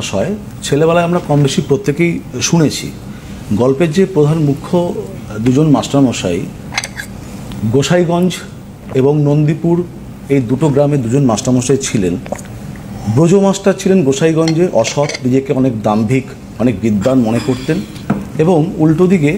মশাই ছেলেবেলায় আমরা কম বেশি প্রত্যেকেই শুনেছি গল্পের যে প্রধান মুখ্য দুজন মাস্টারমশাই গোসাইগঞ্জ এবং নন্দীপুর এই দুটো গ্রামে দুজন মাস্টারমশাই ছিলেন। ব্রজ মাস্টার ছিলেন গোসাইগঞ্জে, অসৎ, নিজেকে অনেক দাম্ভিক, অনেক বিদ্বান মনে করতেন, এবং উল্টো দিকে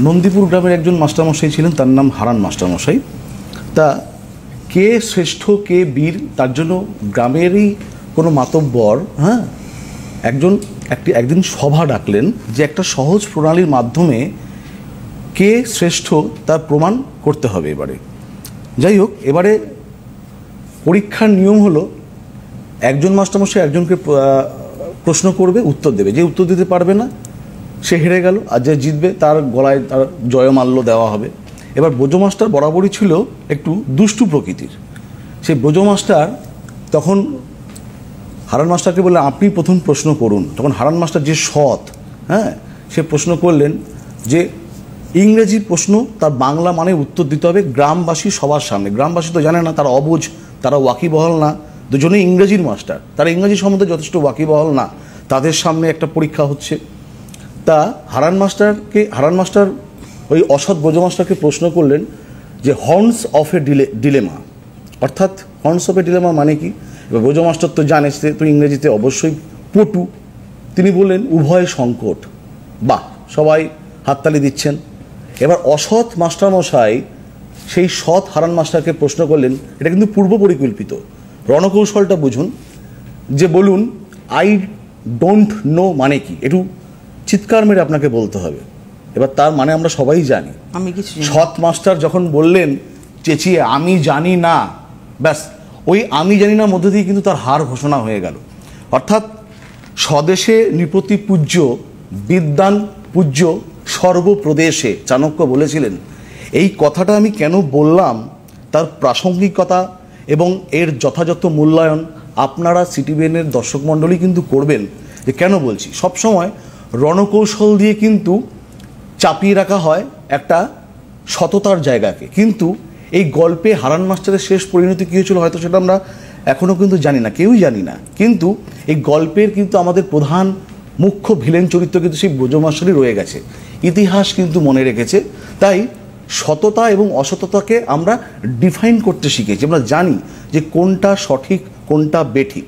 নন্দীপুর গ্রামের একজন মাস্টারমশাই ছিলেন, তার নাম হারান মাস্টারমশাই। তা কে শ্রেষ্ঠ কে বীর তার জন্য গ্রামেরই কোনো মাতব্বর একদিন সভা ডাকলেন যে একটা সহজ প্রণালীর মাধ্যমে কে শ্রেষ্ঠ তার প্রমাণ করতে হবে। যাই হোক, এবারে পরীক্ষার নিয়ম হলো একজন মাস্টারমশাই একজনকে প্রশ্ন করবে, উত্তর দেবে। যে উত্তর দিতে পারবে না সে হেরে গেল, আর যে জিতবে তার গলায় তার জয়মাল্য দেওয়া হবে। এবার ব্রজ মাস্টার বরাবরই ছিল একটু দুষ্টু প্রকৃতির। সেই ব্রজ মাস্টার তখন হারান মাস্টারকে বললেন, আপনি প্রথম প্রশ্ন করুন। তখন হারান মাস্টার যে সৎ, সে প্রশ্ন করলেন যে ইংরেজি প্রশ্ন, তার বাংলা মানে উত্তর দিতে হবে গ্রামবাসী সবার সামনে। গ্রামবাসী তো জানে না, তারা অবুঝ, তারা ওয়াকিবহল না, দুজনেই ইংরেজির মাস্টার, তারা ইংরেজি সম্বন্ধে যথেষ্ট ওয়াকিবহল না, তাদের সামনে একটা পরীক্ষা হচ্ছে। তা হারান মাস্টার ওই অসৎ ব্রজ মাস্টারকে প্রশ্ন করলেন যে হর্নস অফ এ ডিলেমা, অর্থাৎ হর্নস অফ এ ডিলেমা মানে কি? এবার ব্রজ মাস্টার তো জানে, সে তো ইংরেজিতে অবশ্যই পটু। তিনি বললেন উভয় সংকট। বাহ, সবাই হাততালি দিচ্ছেন। এবার অসৎ মাস্টারমশাই সেই সৎ হারান মাস্টারকে প্রশ্ন করলেন, এটা কিন্তু পূর্ব পরিকল্পিত, রণকৌশলটা বুঝুন, যে বলুন আই ডোন্ট নো মানে কি? একটু চিৎকার মেরে আপনাকে বলতে হবে। এবার তার মানে আমরা সবাই জানি। সৎ মাস্টার যখন বললেন চেঁচিয়ে আমি জানি না, ব্যাস ওই আমি জানি না মধ্যে দিয়ে কিন্তু তার হার ঘোষণা হয়ে গেল। অর্থাৎ স্বদেশে নৃপতি পূজ্য, বিদ্বান পূজ্য সর্বপ্রদেশে, চাণক্য বলেছিলেন। এই কথাটা আমি কেন বললাম, তার প্রাসঙ্গিকতা এবং এর যথাযথ মূল্যায়ন আপনারা সিটিভিএনের দর্শক মণ্ডলী কিন্তু করবেন। যে কেন বলছি, সবসময় রণকৌশল দিয়ে কিন্তু চাপিয়ে রাখা হয় একটা সততার জায়গাকে, কিন্তু এই গল্পে হারান মাস্টারের শেষ পরিণতি কী হয়েছিল হয়তো সেটা আমরা এখনও কিন্তু জানি না, কেউই জানি না। কিন্তু এই গল্পের কিন্তু আমাদের প্রধান মুখ্য ভিলেন চরিত্র কিন্তু সেই ব্রজ মাস্টারই রয়ে গেছে, ইতিহাস কিন্তু মনে রেখেছে। তাই সততা এবং অসততাকে আমরা ডিফাইন করতে শিখেছি, আমরা জানি যে কোনটা সঠিক কোনটা বেঠিক।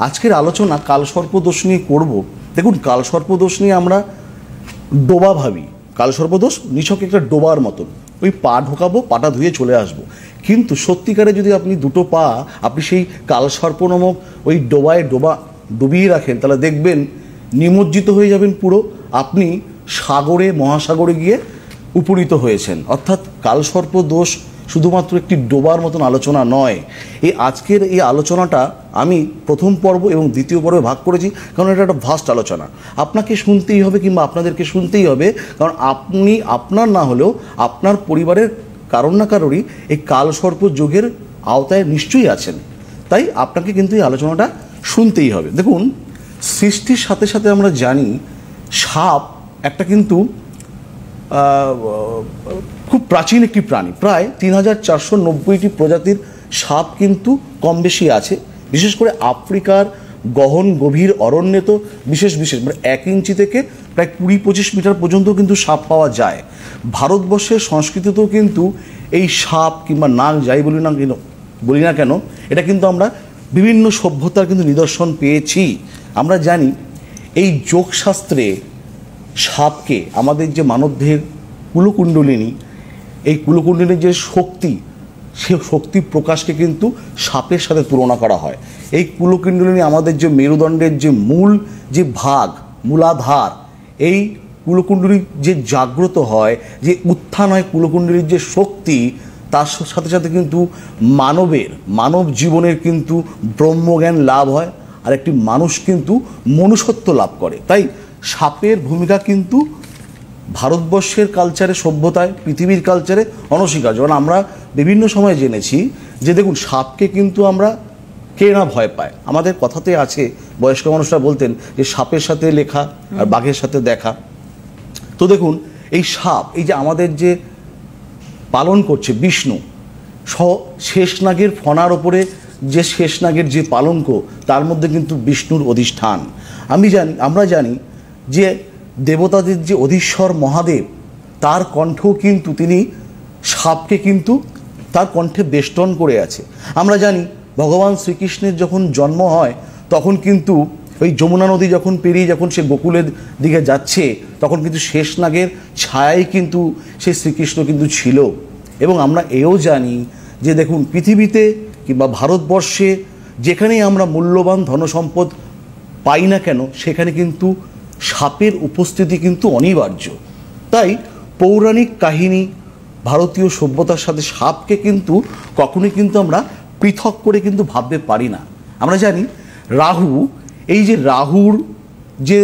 আজকের আলোচনা কালসর্পদোষ নিয়ে করব। দেখুন, কালসর্পদোষ নিয়ে আমরা ডোবা ভাবি, কালসর্পদোষ নিছক একটা ডোবার মতন, ওই পা ঢোকাবো, পাটা ধুয়ে চলে আসবো। কিন্তু সত্যিকারে যদি আপনি দুটো পা আপনি সেই কালসর্প নামক ওই ডুবিয়ে রাখেন, তাহলে দেখবেন নিমজ্জিত হয়ে যাবেন পুরো, আপনি সাগরে মহাসাগরে গিয়ে উপনীত হয়েছেন। অর্থাৎ কালসর্প দোষ শুধুমাত্র একটি ডোবার মতন আলোচনা নয়। আজকের এই আলোচনাটা আমি প্রথম পর্ব এবং দ্বিতীয় পর্বে ভাগ করেছি, কারণ এটা একটা ভাস্ট আলোচনা। আপনাকে শুনতেই হবে, কিংবা আপনাদেরকে শুনতেই হবে, কারণ আপনি আপনার না হলেও আপনার পরিবারের কারোর না কারোরই এই কালসর্প যুগের আওতায় নিশ্চয়ই আছেন। তাই আপনাকে কিন্তু এই আলোচনাটা শুনতেই হবে। দেখুন, সৃষ্টির সাথে সাথে আমরা জানি সাপ একটা কিন্তু খুব প্রাচীন একটি প্রাণী। প্রায় 3490টি প্রজাতির সাপ কিন্তু কম বেশি আছে। বিশেষ করে আফ্রিকার গহন গভীর অরণ্যে তো বিশেষ মানে 1 ইঞ্চি থেকে প্রায় 20-25 মিটার পর্যন্ত কিন্তু সাপ পাওয়া যায়। ভারতবর্ষের সংস্কৃতিতেও কিন্তু এই সাপ কিংবা নাগ যাই বলি না কেন, এটা কিন্তু আমরা বিভিন্ন সভ্যতার কিন্তু নিদর্শন পেয়েছি। আমরা জানি এই যোগশাস্ত্রে সাপকে আমাদের যে মানবদেহের কুলকুণ্ডলিনী, এই কুলকুণ্ডলিনীর যে শক্তি, সে শক্তি প্রকাশকে কিন্তু সাপের সাথে তুলনা করা হয়। এই কুলকুণ্ডলিনী আমাদের যে মেরুদণ্ডের যে যে ভাগ, মূলাধার, এই কুলকুণ্ডলী যে জাগ্রত হয়, যে উত্থান হয় কুলকুণ্ডলীর যে শক্তি, তার সাথে সাথে কিন্তু মানব জীবনের কিন্তু ব্রহ্মজ্ঞান লাভ হয়, আর একটি মানুষ কিন্তু মনুষ্যত্ব লাভ করে। তাই সাপের ভূমিকা কিন্তু ভারতবর্ষের কালচারে, সভ্যতায়, পৃথিবীর কালচারে অনস্বীকার্য। কারণ আমরা বিভিন্ন সময় জেনেছি যে দেখুন, সাপকে কিন্তু আমরা কে না ভয় পায়। আমাদের কথাতে আছে, বয়স্ক মানুষরা বলতেন যে সাপের সাথে লেখা আর বাঘের সাথে দেখা। তো দেখুন, এই সাপ, এই যে আমাদের যে পালন করছে বিষ্ণু, শেষ নাগের ফনার ওপরে যে শেষনাগের যে পালঙ্ক, তার মধ্যে কিন্তু বিষ্ণুর অধিষ্ঠান। আমরা জানি যে দেবতাদের যে অধীশ্বর মহাদেব, তার কণ্ঠও কিন্তু তিনি সাপকে কিন্তু তার কণ্ঠে বেষ্টন করে আছে। আমরা জানি ভগবান শ্রীকৃষ্ণের যখন জন্ম হয় তখন কিন্তু ওই যমুনা নদী যখন পেরিয়ে যখন সে গোকুলের দিকে যাচ্ছে, তখন কিন্তু শেষনাগের ছায়াই কিন্তু সে শ্রীকৃষ্ণ কিন্তু ছিল। এবং আমরা এও জানি যে দেখুন, পৃথিবীতে কিংবা ভারতবর্ষে যেখানেই আমরা মূল্যবান ধনসম্পদ পাই না কেন, সেখানে কিন্তু সাপের উপস্থিতি কিন্তু অনিবার্য। তাই পৌরাণিক কাহিনী, ভারতীয় সভ্যতার সাথে সাপকে কিন্তু কখনোই কিন্তু আমরা পৃথক করে কিন্তু ভাবতে পারি না। আমরা জানি রাহু, এই যে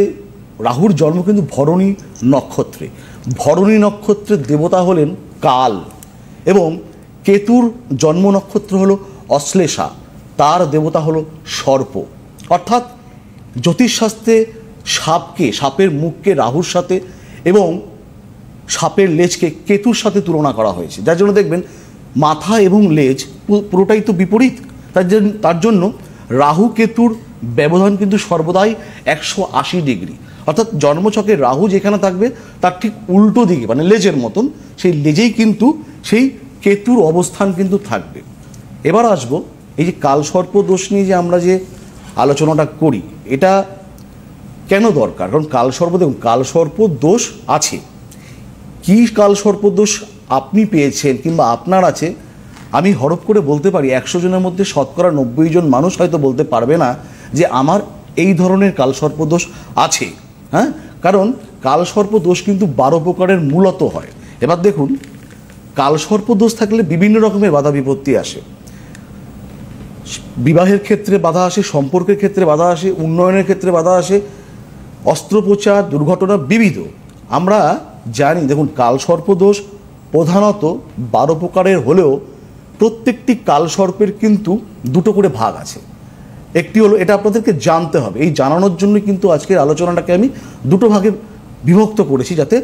রাহুর জন্ম কিন্তু ভরণী নক্ষত্রে। ভরণী নক্ষত্রের দেবতা হলেন কাল, এবং কেতুর জন্ম নক্ষত্র হলো অশ্লেষা, তার দেবতা হলো সর্প। অর্থাৎ জ্যোতিষশাস্ত্রে সাপের মুখকে রাহুর সাথে এবং সাপের লেজকে কেতুর সাথে তুলনা করা হয়েছে, যার জন্য দেখবেন মাথা এবং লেজ পুরোটাই তো বিপরীত। তার জন্য রাহু কেতুর ব্যবধান কিন্তু সর্বদাই 180 ডিগ্রি। অর্থাৎ জন্মছকে রাহু যেখানে থাকবে তার ঠিক উল্টো দিকে, মানে লেজের মতন, সেই লেজেই কিন্তু সেই কেতুর অবস্থান কিন্তু থাকবে। এবার আসবো এই যে কালসর্প দোষ নিয়ে যে আমরা যে আলোচনাটা করি, এটা কেন দরকার? কারণ কালসর্প দোষ আছে। কি কালসর্প দোষ আপনি পেয়েছেন কিংবা আপনার আছে, আমি হরপ করে বলতে পারি 100 জনের মধ্যে শতকরা 90 জন মানুষ হয়তো বলতে পারবে না যে আমার এই ধরনের কালসর্প দোষ আছে। হ্যাঁ, কারণ কালসর্প দোষ কিন্তু 12 প্রকারের মূলত হয়। এবার দেখুন, কালসর্প দোষ থাকলে বিভিন্ন রকমের বাধা বিপত্তি আসে। বিবাহের ক্ষেত্রে বাধা আসে, সম্পর্কের ক্ষেত্রে বাধা আসে, উন্নয়নের ক্ষেত্রে বাধা আসে, অস্ত্রোপচার, দুর্ঘটনা বিবিধ। আমরা জানি দেখুন, কালসর্প দোষ প্রধানত 12 প্রকারের হলেও প্রত্যেকটি কালসর্পের কিন্তু দুটো করে ভাগ আছে। একটি হলো, এটা আপনাদেরকে জানতে হবে, এই জানানোর জন্য কিন্তু আজকের আলোচনাটাকে আমি দুটো ভাগে বিভক্ত করেছি, যাতে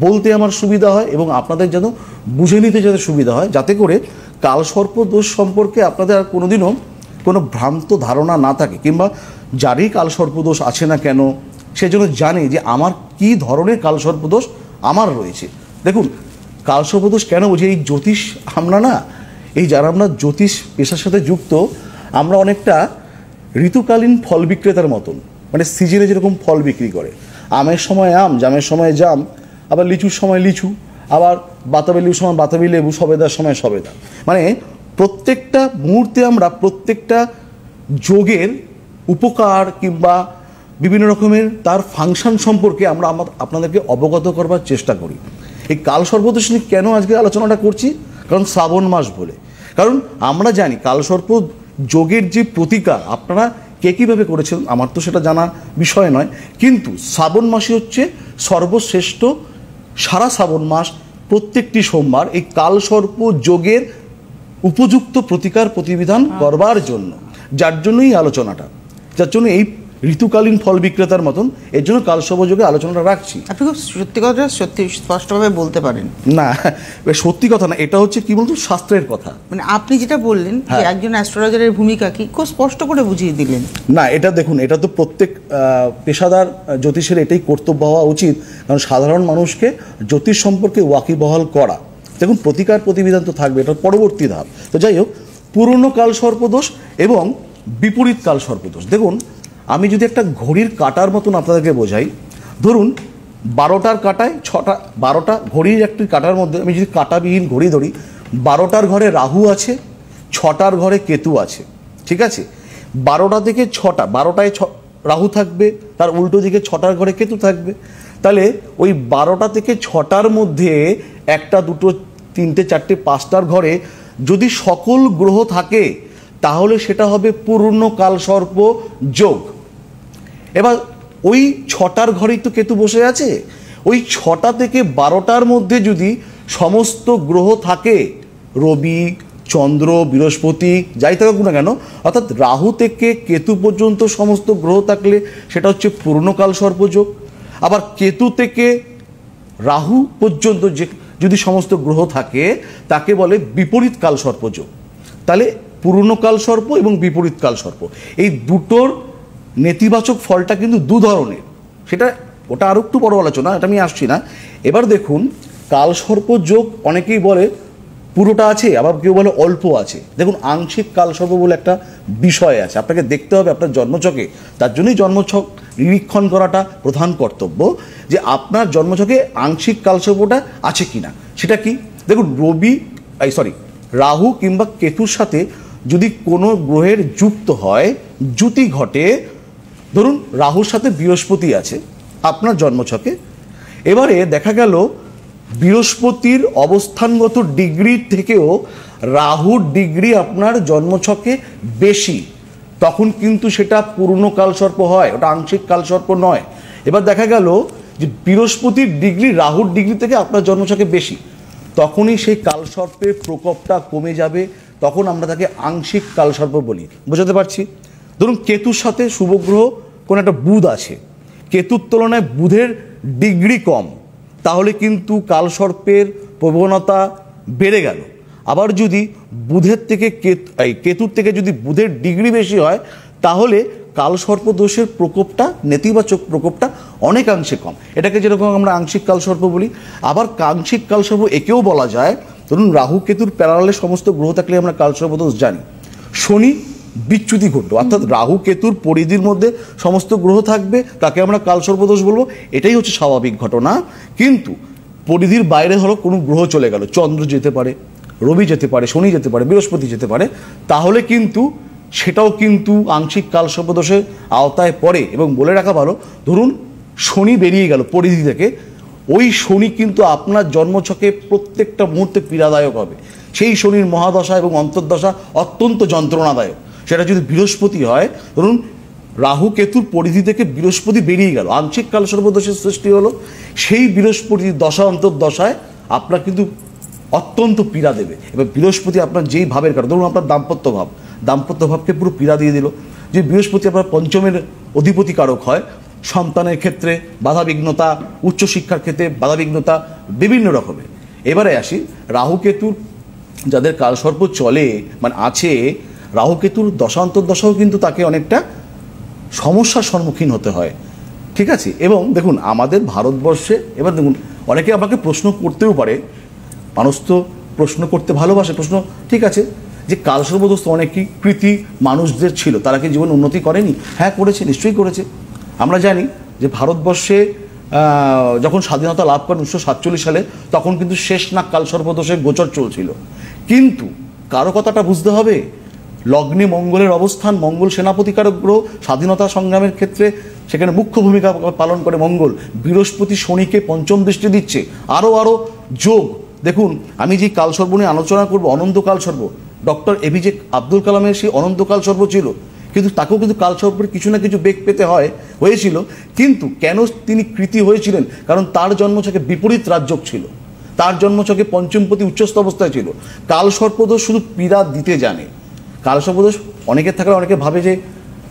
বলতে আমার সুবিধা হয় এবং আপনাদের যেন বুঝে নিতে যাতে সুবিধা হয়, যাতে করে কালসর্প দোষ সম্পর্কে আপনাদের আর কোনোদিনও কোনো ভ্রান্ত ধারণা না থাকে, কিংবা যারই কালসর্প দোষ আছে না কেন সেজন্য জানে যে আমার কি ধরনের কালসর্প দোষ আমার রয়েছে। দেখুন, কালসর্প দোষ কেন বুঝি? এই জ্যোতিষ যারা আমরা জ্যোতিষ পেশার সাথে যুক্ত, আমরা অনেকটা ঋতুকালীন ফল বিক্রেতার মতন, মানে সিজনে যেরকম ফল বিক্রি করে, আমের সময় আম, জামের সময় জাম, আবার লিচুর সময় লিচু, আবার বাতাবি লেবুর সময় বাতাবি লেবু, সবেদার সময় সবেদা। মানে প্রত্যেকটা মুহূর্তে আমরা প্রত্যেকটা যোগের উপকার কিংবা বিভিন্ন রকমের তার ফাংশন সম্পর্কে আমরা আপনাদেরকে অবগত করবার চেষ্টা করি। এই কালসর্প দোষ নিয়ে কেন আজকে আলোচনাটা করছি? কারণ শ্রাবণ মাস বলে। কারণ আমরা জানি কালসর্প যোগের যে প্রতিকার আপনারা কে কীভাবে করেছেন আমার তো সেটা জানা বিষয় নয়, কিন্তু শ্রাবণ মাসে হচ্ছে সর্বশ্রেষ্ঠ। সারা শ্রাবণ মাস প্রত্যেকটি সোমবার এই কালসর্প যোগের উপযুক্ত প্রতিকার প্রতিবিধান করবার জন্য, যার জন্যই আলোচনাটা, যার জন্য এই ঋতুকালীন ফল বিক্রেতার মতন এর জন্য কালসর্প যোগে আলোচনাটা রাখছি। আপনি খুব সত্যি স্পষ্টভাবে বলতে পারেন। না, সত্যি কথা না, এটা হচ্ছে কি বলতো, শাস্ত্রের কথা। মানে আপনি যেটা বললেন যে একজন অ্যাস্ট্রোলজারের ভূমিকা কি, খুব স্পষ্ট করে বুঝিয়ে দিলেন। না, এটা দেখুন, এটা তো প্রত্যেক পেশাদার জ্যোতিষের এটাই কর্তব্য হওয়া উচিত, কারণ সাধারণ মানুষকে জ্যোতিষ সম্পর্কে ওয়াকিবহাল করা। দেখুন, প্রতিকার প্রতিবিধান তো থাকবে, এটা পরবর্তী ধাপ। তো যাই হোক, পুরনো কালসর্পদোষ এবং বিপরীত কালসর্পদোষ। দেখুন, আমি যদি একটা ঘড়ির কাঁটার মতন আপনাদেরকে বোঝাই, ধরুন 12টার কাঁটায় 12টা ঘড়ির একটি কাঁটার মধ্যে আমি যদি কাঁটাবিহীন ঘড়ি ধরি, 12টার ঘরে রাহু আছে, 6টার ঘরে কেতু আছে। ঠিক আছে, 12টা থেকে 6টা, 12টায় রাহু থাকবে, তার উল্টো দিকে 6টার ঘরে কেতু থাকবে। তাহলে ওই 12টা থেকে 6টার মধ্যে 1টা 2টো 3টে 4টে 5টার ঘরে যদি সকল গ্রহ থাকে, তাহলে সেটা হবে পূর্ণ কালসর্প যোগ। এবার ওই 6টার ঘরেই তো কেতু বসে আছে, ওই 6টা থেকে 12টার মধ্যে যদি সমস্ত গ্রহ থাকে, রবি, চন্দ্র, বৃহস্পতি, যাই থাকুক না কেন, অর্থাৎ রাহু থেকে কেতু পর্যন্ত সমস্ত গ্রহ থাকলে সেটা হচ্ছে পূর্ণকাল সর্পযোগ। আবার কেতু থেকে রাহু পর্যন্ত যে যদি সমস্ত গ্রহ থাকে তাকে বলে বিপরীত কাল সর্পযোগ। তাহলে পূর্ণকাল সর্প এবং বিপরীত কাল সর্প, এই দুটোর নেতিবাচক ফলটা কিন্তু দু ধরনের। সেটা ওটা আরও একটু বড় আলোচনা, এটা আমি আসছি না। এবার দেখুন, কালসর্প যোগ অনেকেই বলে পুরোটা আছে, আবার কেউ বলে অল্প আছে। দেখুন, আংশিক কালসর্প বলে একটা বিষয় আছে, আপনাকে দেখতে হবে আপনার জন্মছকে। তার জন্যই জন্মছক নিরীক্ষণ করাটা প্রধান কর্তব্য, যে আপনার জন্মছকে আংশিক কালসর্পটা আছে কি না। সেটা কি, দেখুন, রাহু কিংবা কেতুর সাথে যদি কোনো গ্রহের যুক্ত হয়, জ্যুতি ঘটে, ধরুন রাহুর সাথে বৃহস্পতি আছে আপনার জন্মছকে, এবারে দেখা গেল বৃহস্পতির অবস্থানগত ডিগ্রি থেকেও রাহুর ডিগ্রি আপনার জন্মছকে বেশি, তখন কিন্তু সেটা পূর্ণ কালসর্প হয়, ওটা আংশিক কালসর্প নয়। এবার দেখা গেল যে বৃহস্পতির ডিগ্রি রাহুর ডিগ্রি থেকে আপনার জন্মছকে বেশি, তখনই সেই কালসর্পের প্রকোপটা কমে যাবে, তখন আমরা তাকে আংশিক কালসর্প বলি। বোঝাতে পারছি? ধরুন কেতুর সাথে শুভগ্রহ কোনো একটা বুধ আছে, কেতুর তুলনায় বুধের ডিগ্রি কম, তাহলে কিন্তু কালসর্পের প্রবণতা বেড়ে গেল। আবার যদি বুধের থেকে কেতুর থেকে যদি বুধের ডিগ্রি বেশি হয়, তাহলে কালসর্প দোষের প্রকোপটা, নেতিবাচক প্রকোপটা অনেকাংশে কম। এটাকে যেরকম আমরা আংশিক কালসর্প বলি। আবার আংশিক কালসর্প একেও বলা যায়, ধরুন রাহু কেতুর প্যারালালে সমস্ত গ্রহ থাকলে আমরা কালসর্প দোষ জানি। শনি বিচ্যুতি ঘটলো, অর্থাৎ রাহু কেতুর পরিধির মধ্যে সমস্ত গ্রহ থাকবে, তাকে আমরা কালসর্প দোষ বলবো। এটাই হচ্ছে স্বাভাবিক ঘটনা। কিন্তু পরিধির বাইরে হলো কোনো গ্রহ চলে গেল, চন্দ্র যেতে পারে, রবি যেতে পারে, শনি যেতে পারে, বৃহস্পতি যেতে পারে, তাহলে কিন্তু সেটাও কিন্তু আংশিক কালসর্প দোষের আওতায় পড়ে। এবং বলে রাখা ভালো, ধরুন শনি বেরিয়ে গেল পরিধি থেকে, ওই শনি কিন্তু আপনার জন্মছকে প্রত্যেকটা মুহূর্তে পীড়াদায়ক হবে। সেই শনির মহাদশা এবং অন্তর্দশা অত্যন্ত যন্ত্রণাদায়ক। সেটা যদি বৃহস্পতি হয়, ধরুন রাহু কেতুর পরিধি থেকে বৃহস্পতি বেরিয়ে গেল, আংশিক কালসর্প দোষের সৃষ্টি হলো। সেই বৃহস্পতির দশা অন্তর্দশায় আপনার কিন্তু অত্যন্ত পীড়া দেবে। এবার বৃহস্পতি আপনার যেই ভাবের কারণ, ধরুন আপনার দাম্পত্য ভাবকে পুরো পীড়া দিয়ে দিল। যে বৃহস্পতি আপনার পঞ্চমের অধিপতি কারক হয়, সন্তানের ক্ষেত্রে বাধাবিঘ্নতা, উচ্চশিক্ষার ক্ষেত্রে বাধাবিঘ্নতা, বিভিন্ন রকমের। এবারে আসি রাহু কেতুর যাদের কালসর্প চলে মানে আছে, রাহু কেতুর দশা অন্তর্দশাও কিন্তু তাকে অনেকটা সমস্যার সম্মুখীন হতে হয়। ঠিক আছে? এবং দেখুন আমাদের ভারতবর্ষে, এবার দেখুন অনেকে আমাকে প্রশ্ন করতেও পারে, মানুষ তো প্রশ্ন করতে ভালোবাসে, প্রশ্ন ঠিক আছে, যে কালসর্পদোষ অনেকই কৃতি মানুষদের ছিল, তারা কি জীবন উন্নতি করেনি? হ্যাঁ করেছে, নিশ্চয়ই করেছে। আমরা জানি যে ভারতবর্ষে যখন স্বাধীনতা লাভ করেন 1947 সালে, তখন কিন্তু শেষনাগ কালসর্পদোষের গোচর চলছিল। কিন্তু কারো কথাটা বুঝতে হবে, লগ্নে মঙ্গলের অবস্থান, মঙ্গল সেনাপতিকারক গ্রহ, স্বাধীনতা সংগ্রামের ক্ষেত্রে সেখানে মুখ্য ভূমিকা পালন করে মঙ্গল। বৃহস্পতি শনিকে পঞ্চম দৃষ্টি দিচ্ছে, আরও যোগ। দেখুন আমি যে কালসর্প নিয়ে আলোচনা করবো, অনন্ত কালসর্প, ডক্টর এপিজে আব্দুল কালামের সেই অনন্ত কালসর্প ছিল, কিন্তু তাকেও কিন্তু কালসর্পের কিছু না কিছু বেগ পেতে হয়েছিল। কিন্তু কেন তিনি কৃতি হয়েছিলেন? কারণ তার জন্মছকে বিপরীত রাজযোগ ছিল, তার জন্মছকে পঞ্চমপতি উচ্চস্থ অবস্থায় ছিল। কালসর্পদোষ শুধু পীড়া দিতে জানে। কালসর্পদোষ অনেকের থাকলে অনেকে ভাবে যে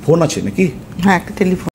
ফোন আছে নাকি, হ্যাঁ একটা টেলিফোন